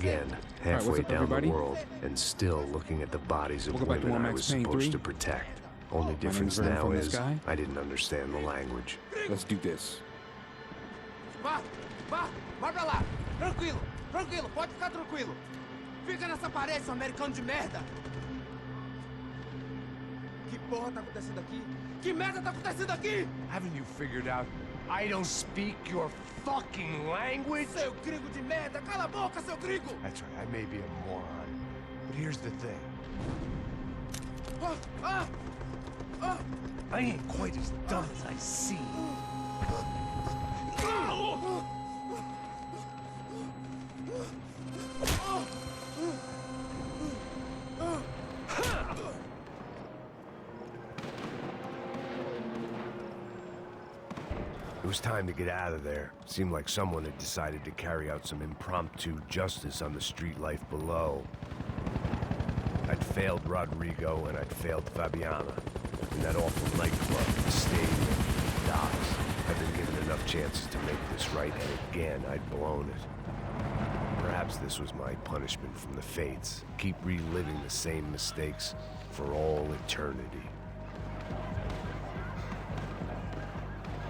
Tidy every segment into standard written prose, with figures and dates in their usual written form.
Again, halfway down the world, and still looking at the bodies of women I was supposed to protect. Only difference now is, I didn't understand the language. Let's do this. Vai pra lá! Tranquilo, pode ficar tranquilo! Fica nessa parede, seu americano de merda! Que porra tá acontecendo aqui? Que merda tá acontecendo aqui? Haven't you figured out I don't speak your fucking language? Seu gringo de merda! Cala a boca, seu gringo! That's right, I may be a moron, but here's the thing. I ain't quite as dumb as I seem. It was time to get out of there. Seemed like someone had decided to carry out some impromptu justice on the street life below. I'd failed Rodrigo and I'd failed Fabiana. In that awful nightclub, the stadium, the docks. I'd been given enough chances to make this right, and again, I'd blown it. Perhaps this was my punishment from the fates. Keep reliving the same mistakes for all eternity.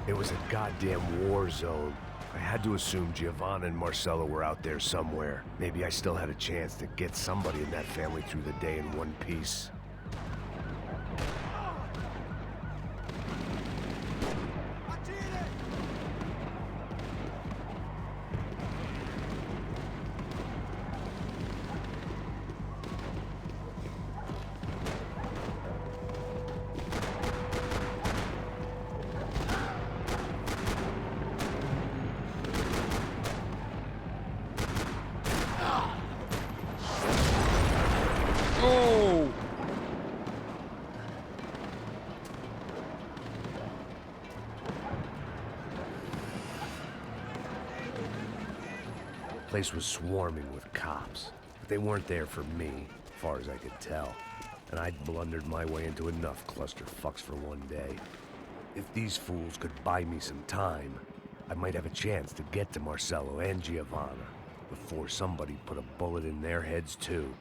It was a goddamn war zone. I had to assume Giovanna and Marcelo were out there somewhere. Maybe I still had a chance to get somebody in that family through the day in one piece. The place was swarming with cops, but they weren't there for me, as far as I could tell. And I'd blundered my way into enough clusterfucks for one day. If these fools could buy me some time, I might have a chance to get to Marcelo and Giovanna before somebody put a bullet in their heads too.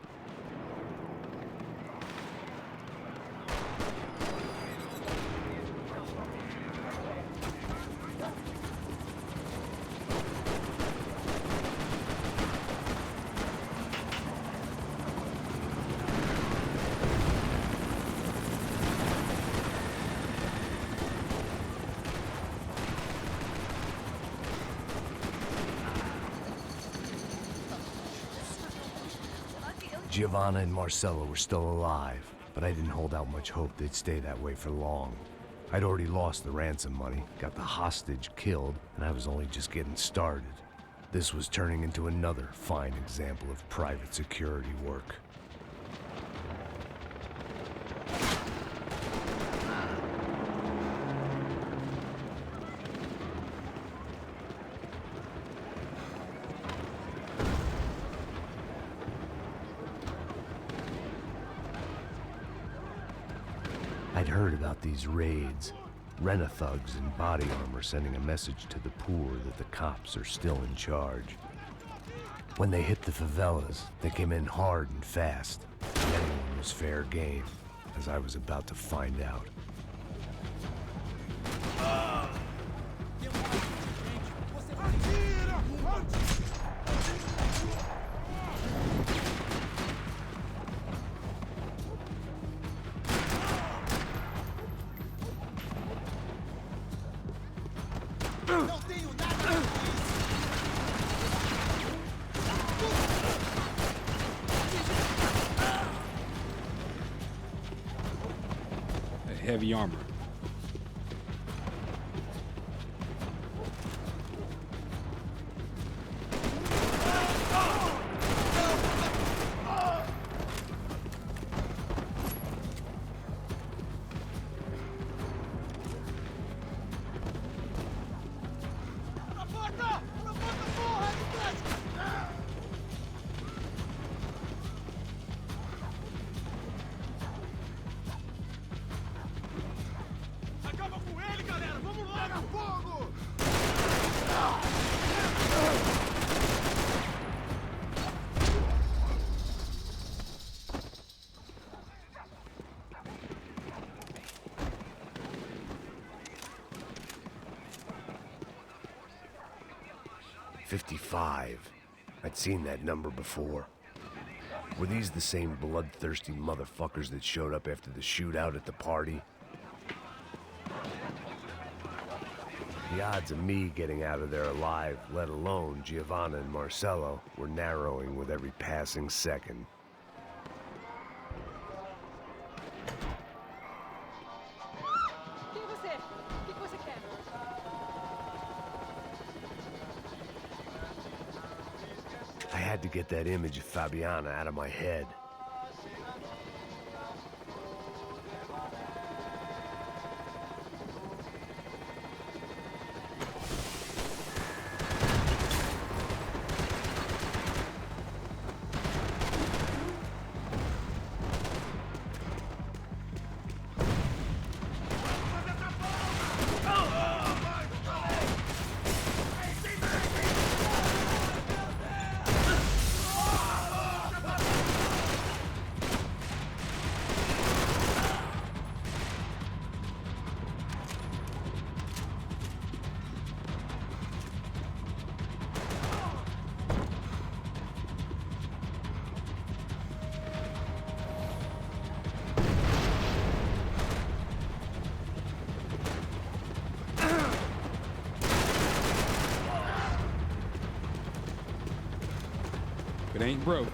Giovanna and Marcelo were still alive, but I didn't hold out much hope they'd stay that way for long. I'd already lost the ransom money, got the hostage killed, and I was only just getting started. This was turning into another fine example of private security work. I'd heard about these raids, rent-a-thugs in body armor sending a message to the poor that the cops are still in charge. When they hit the favelas, they came in hard and fast, and anyone was fair game, as I was about to find out. Heavy armor. 55. I'd seen that number before. Were these the same bloodthirsty motherfuckers that showed up after the shootout at the party? The odds of me getting out of there alive, let alone Giovanna and Marcelo, were narrowing with every passing second. I had to get that image of Fabiana out of my head. It ain't broke.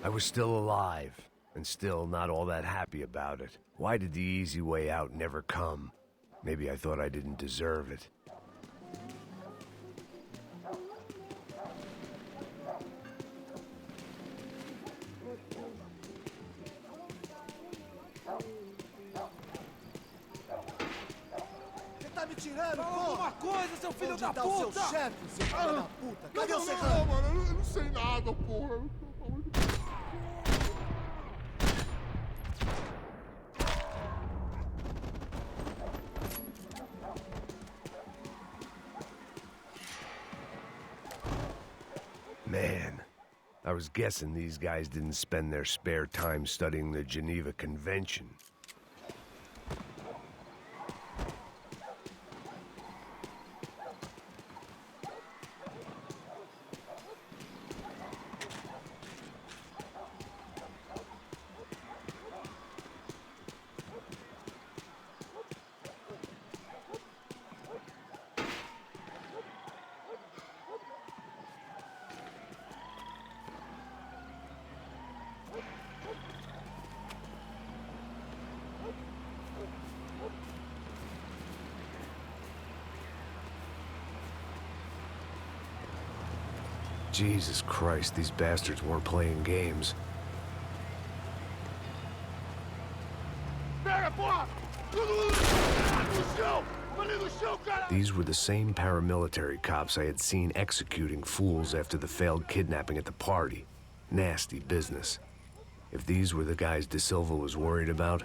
I was still alive, and still not all that happy about it. Why did the easy way out never come? Maybe I thought I didn't deserve it. Você tá me tirando, pô? Alguma coisa, seu filho da puta! Onde tá o seu chefe, seu filho da puta? Cadê o Não, serrano? mano, eu não sei nada, porra. Man, I was guessing these guys didn't spend their spare time studying the Geneva Convention. Jesus Christ, these bastards weren't playing games. These were the same paramilitary cops I had seen executing fools after the failed kidnapping at the party. Nasty business. If these were the guys De Silva was worried about,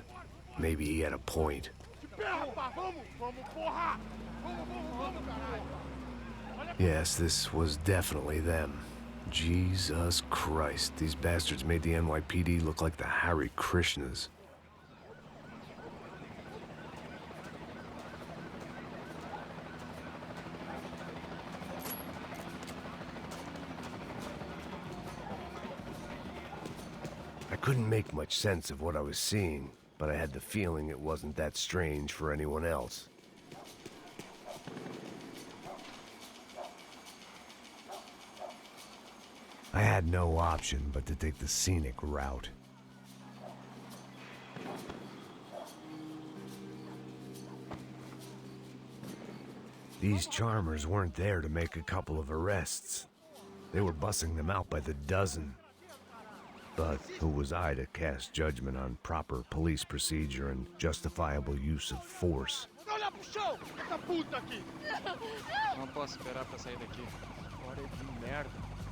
maybe he had a point. Yes, this was definitely them. Jesus Christ, these bastards made the NYPD look like the Hare Krishnas. I couldn't make much sense of what I was seeing, but I had the feeling it wasn't that strange for anyone else. I had no option but to take the scenic route. These charmers weren't there to make a couple of arrests. They were bussing them out by the dozen. But who was I to cast judgment on proper police procedure and justifiable use of force? Olha pro chão, essa puta aqui! Não posso esperar pra sair daqui. Hora de merda.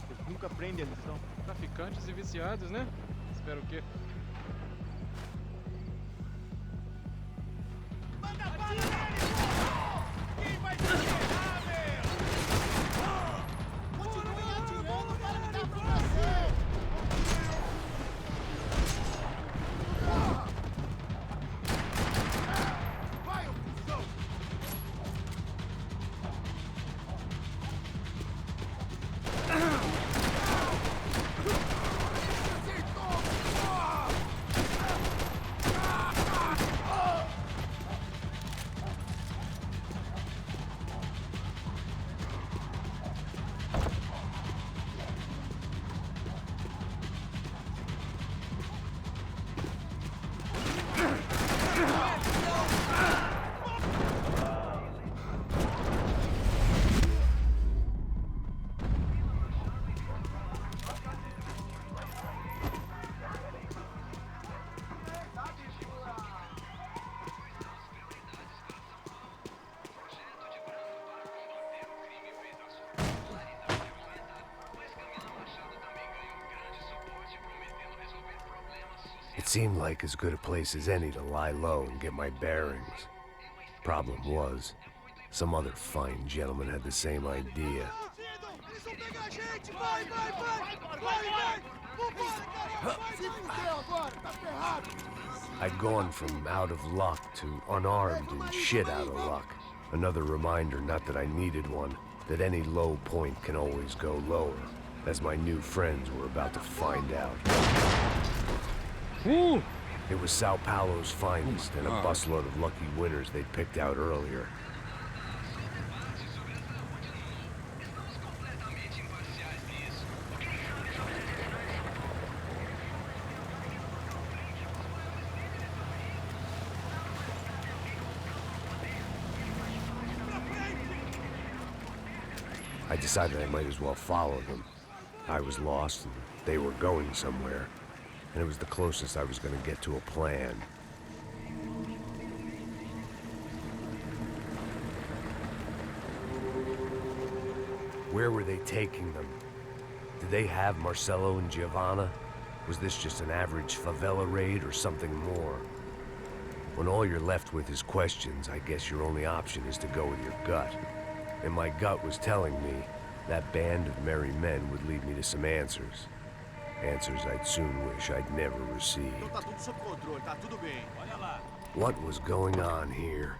Eles nunca aprendem a lição. Traficantes e viciados, né? Espero o quê? Manda bala nele! Quem vai te enterrar, meu? Continue atirando para ele dar pra você! Vai, ô cuzão! It seemed like as good a place as any to lie low and get my bearings. Problem was, some other fine gentleman had the same idea. Eles vão pegar a gente! Vai, vai, vai! Vai, vai! Vambora, caramba! Vai, se fudeu agora! Tá ferrado! I'd gone from out of luck to unarmed and shit out of luck. Another reminder, not that I needed one, that any low point can always go lower, as my new friends were about to find out. It was Sao Paulo's finest and a busload of lucky winners they'd picked out earlier. I decided I might as well follow them. I was lost and they were going somewhere, and it was the closest I was going to get to a plan. Where were they taking them? Did they have Marcelo and Giovanna? Was this just an average favela raid or something more? When all you're left with is questions, I guess your only option is to go with your gut. And my gut was telling me that band of merry men would lead me to some answers. Answers I'd soon wish I'd never received. Então tá tudo sob controle, tá tudo bem. Olha lá. What was going on here?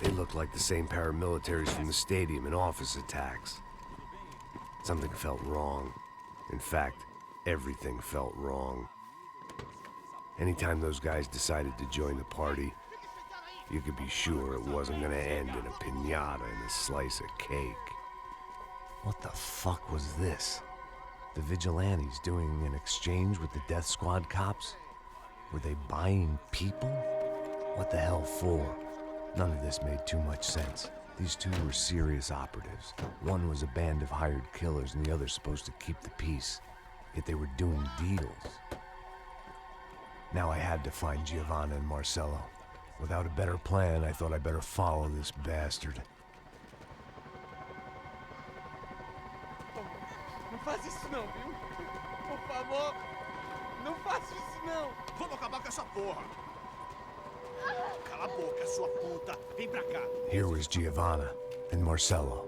They looked like the same paramilitaries from the stadium in office attacks. Something felt wrong. In fact, everything felt wrong. Anytime those guys decided to join the party, you could be sure it wasn't gonna end in a piñata and a slice of cake. What the fuck was this? The vigilantes doing an exchange with the death squad cops? Were they buying people? What the hell for? None of this made too much sense. These two were serious operatives. One was a band of hired killers and the other supposed to keep the peace. Yet they were doing deals. Now I had to find Giovanna and Marcelo. Without a better plan, I thought I'd better follow this bastard. Não faz isso não, viu? Por favor, não faça isso não. Vamos acabar com essa porra. Cala a boca, sua puta. Vem pra cá. Here was Giovanna and Marcelo.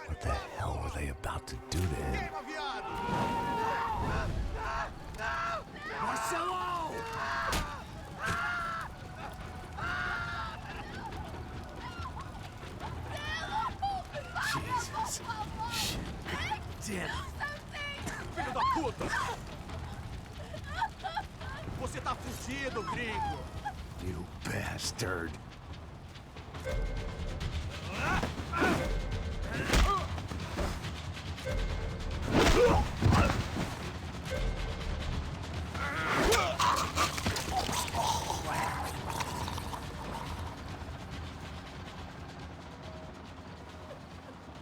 What the hell were they about to do to him? Queima, viado. Marcelo! Jesus. Shit. Damn. Filho da puta! Você tá fugido, gringo! You bastard.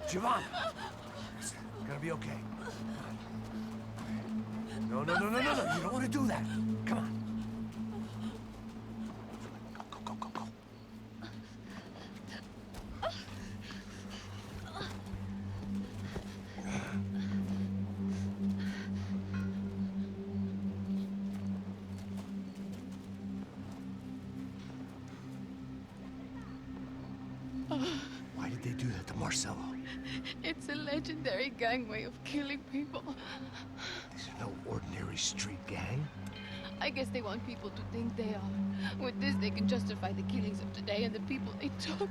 Giovanna! It's gonna be okay. No. You don't want to do that. Come on. Go. Why did they do that to Marcelo? It's a legendary gang way of killing people. These are no ordinary street gang. I guess they want people to think they are. With this, they can justify the killings of today and the people they took.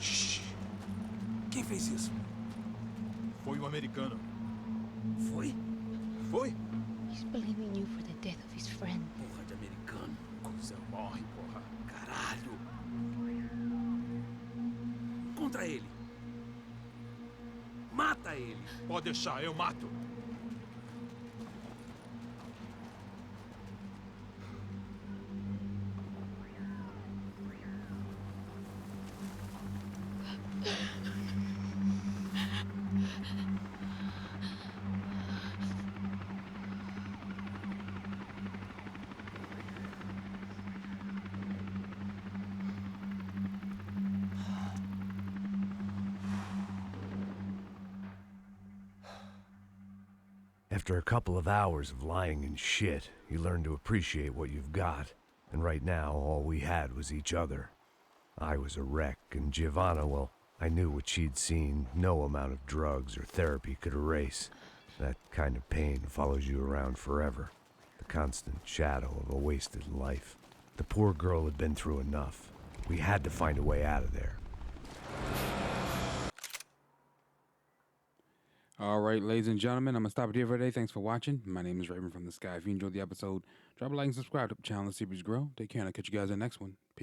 Shh. Quem fez isso? Foi um americano. Foi? Foi? He's blaming you for the death of his friend. Porra de americano. Coisa morre, porra. Caralho. Contra ele. Mata ele. Pode deixar, eu mato. After a couple of hours of lying in shit, you learn to appreciate what you've got. And right now, all we had was each other. I was a wreck, and Giovanna, well, I knew what she'd seen no amount of drugs or therapy could erase. That kind of pain follows you around forever. The constant shadow of a wasted life. The poor girl had been through enough. We had to find a way out of there. All right, ladies and gentlemen, I'm going to stop it here for today. Thanks for watching. My name is Raven from the Sky. If you enjoyed the episode, drop a like and subscribe to the channel and the series grow. Take care, and I'll catch you guys in the next one. Peace.